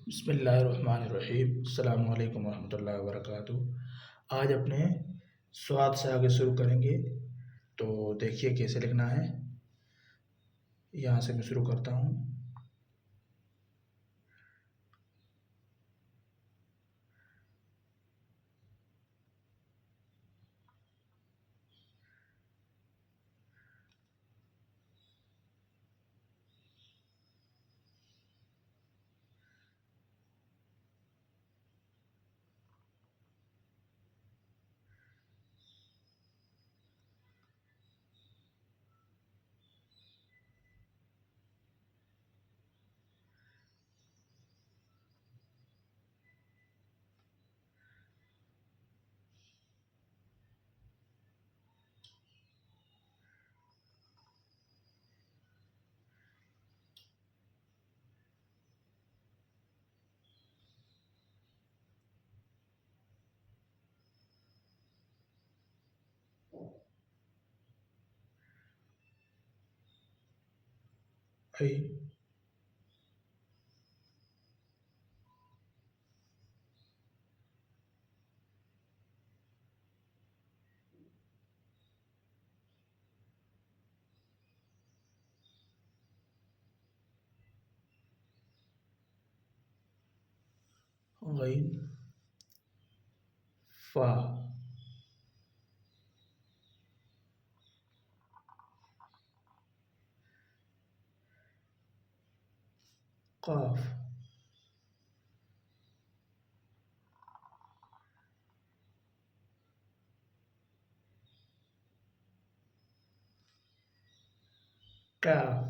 बिस्मिल्लाहिर्रहमानिर्रहीम। अस्सलामु अलैकुम वरहमतुल्लाहि वबरकातुहू। आज अपने स्वाद से आगे शुरू करेंगे। तो देखिए कैसे लिखना है। यहाँ से मैं शुरू करता हूँ। ऐ गैन फा काफ काफ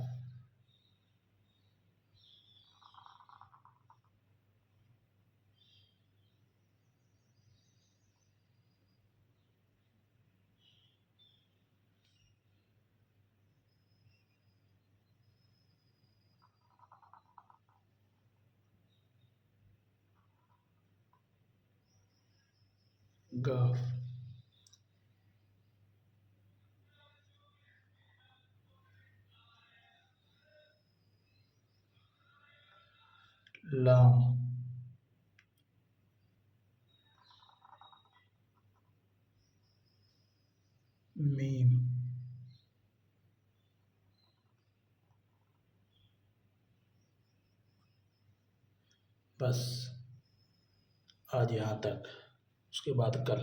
गाफ लाम मीम बस आज यहाँ तक। उसके बाद कल।